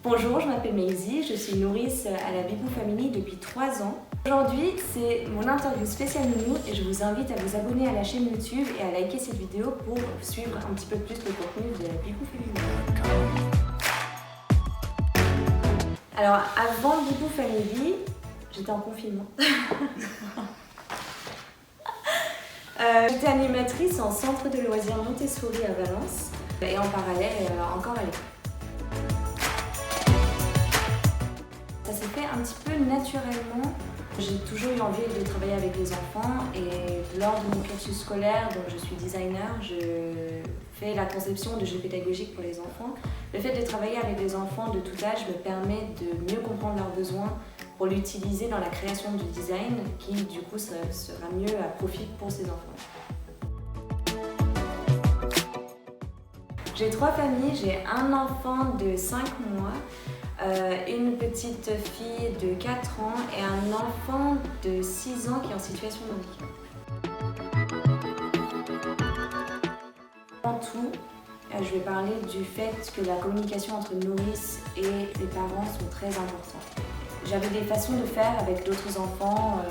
Bonjour, je m'appelle Maisie, je suis nourrice à la Bibou Family depuis 3 ans. Aujourd'hui, c'est mon interview spéciale nounou et je vous invite à vous abonner à la chaîne YouTube et à liker cette vidéo pour suivre un petit peu plus le contenu de la Bibou Family. Alors, avant Bibou Family, j'étais en confinement. J'étais animatrice en centre de loisirs Montessori à Valence et en parallèle encore à l'école. Ça s'est fait un petit peu naturellement. J'ai toujours eu envie de travailler avec les enfants et lors de mon cursus scolaire, donc je suis designer, je fais la conception de jeux pédagogiques pour les enfants. Le fait de travailler avec les enfants de tout âge me permet de mieux comprendre leurs besoins pour l'utiliser dans la création du design qui du coup sera mieux à profit pour ces enfants. J'ai 3 familles, j'ai un enfant de 5 mois, une petite fille de 4 ans et un enfant de 6 ans qui est en situation de handicap. En tout, je vais parler du fait que la communication entre nourrices et les parents sont très importantes. J'avais des façons de faire avec d'autres enfants,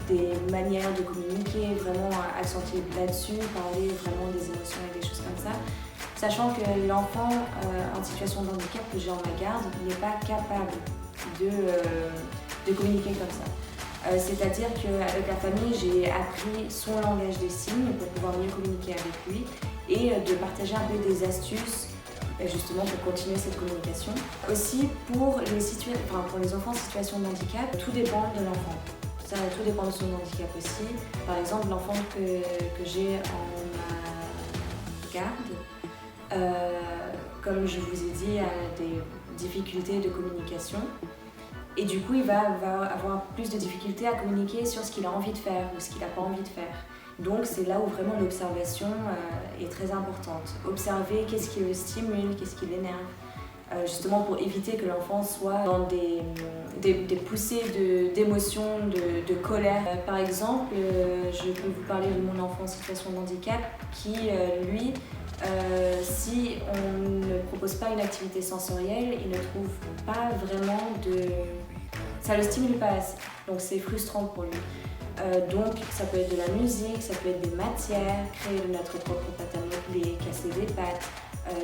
des manières de communiquer, vraiment accentuer là-dessus, parler vraiment des émotions et des choses comme ça. Sachant que l'enfant en situation de handicap que j'ai en ma garde n'est pas capable de communiquer comme ça. C'est-à-dire qu'avec la famille, j'ai appris son langage des signes pour pouvoir mieux communiquer avec lui et de partager un peu des astuces justement pour continuer cette communication. Aussi pour les enfants en situation de handicap, tout dépend de l'enfant. Tout dépend de son handicap aussi. Par exemple, l'enfant que j'ai en ma garde, comme je vous ai dit, a des difficultés de communication et du coup il va avoir plus de difficultés à communiquer sur ce qu'il a envie de faire ou ce qu'il n'a pas envie de faire. Donc c'est là où vraiment l'observation est très importante. Observer qu'est-ce qui le stimule, qu'est-ce qui l'énerve, justement pour éviter que l'enfant soit dans des poussées d'émotions, de colère. Par exemple, je peux vous parler de mon enfant en situation de handicap qui, lui, si on ne propose pas une activité sensorielle, il ne trouve pas vraiment ça le stimule pas assez, donc c'est frustrant pour lui. Donc ça peut être de la musique, ça peut être des matières, créer de notre propre pâte à modeler, casser des pâtes,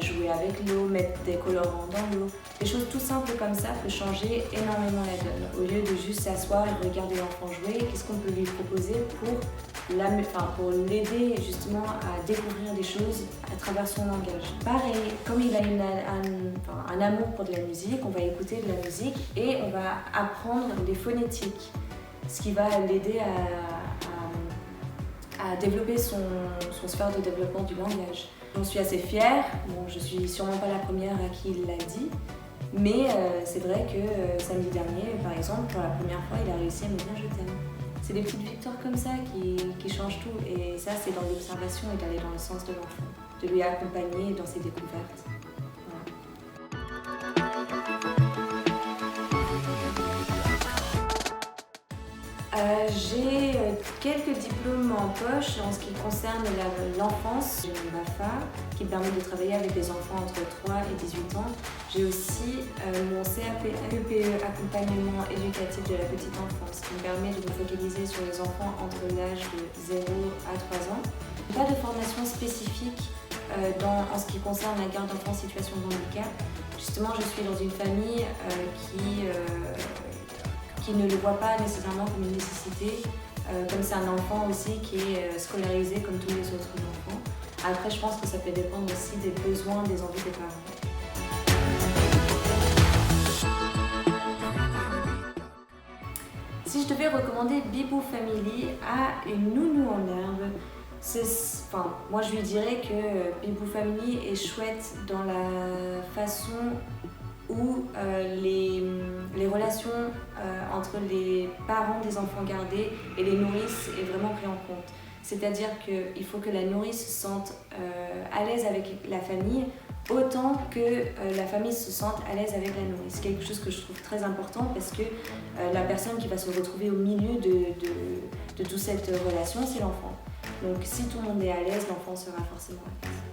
jouer avec l'eau, mettre des colorants dans l'eau. Des choses tout simples comme ça peuvent changer énormément la donne. Au lieu de juste s'asseoir et regarder l'enfant jouer, qu'est-ce qu'on peut lui proposer pour l'aider justement à découvrir des choses à travers son langage. Pareil, comme il a un amour pour de la musique, on va écouter de la musique et on va apprendre des phonétiques, ce qui va l'aider à développer son sphère de développement du langage. J'en suis assez fière, bon, je suis sûrement pas la première à qui il l'a dit, mais c'est vrai que samedi dernier, par exemple, pour la première fois, il a réussi à me dire « je t'aime ». C'est des petites victoires comme ça qui changent tout et ça c'est dans l'observation et d'aller dans le sens de l'enfant, de lui accompagner dans ses découvertes. J'ai quelques diplômes en poche en ce qui concerne l'enfance. J'ai mon BAFA qui me permet de travailler avec des enfants entre 3 et 18 ans. J'ai aussi mon CAP accompagnement éducatif de la petite enfance qui me permet de me focaliser sur les enfants entre l'âge de 0 à 3 ans. Pas de formation spécifique en ce qui concerne la garde d'enfants en situation de handicap. Justement, je suis dans une famille qui ne le voit pas nécessairement comme une nécessité, comme c'est un enfant aussi qui est scolarisé comme tous les autres enfants. Après, je pense que ça peut dépendre aussi des besoins, des envies des parents. Si je devais recommander Bibou Family à une nounou en herbe, moi je lui dirais que Bibou Family est chouette dans la façon où les relations entre les parents des enfants gardés et les nourrices est vraiment pris en compte. C'est-à-dire qu'il faut que la nourrice se sente à l'aise avec la famille autant que la famille se sente à l'aise avec la nourrice. C'est quelque chose que je trouve très important parce que la personne qui va se retrouver au milieu de toute cette relation, c'est l'enfant. Donc si tout le monde est à l'aise, l'enfant sera forcément à l'aise.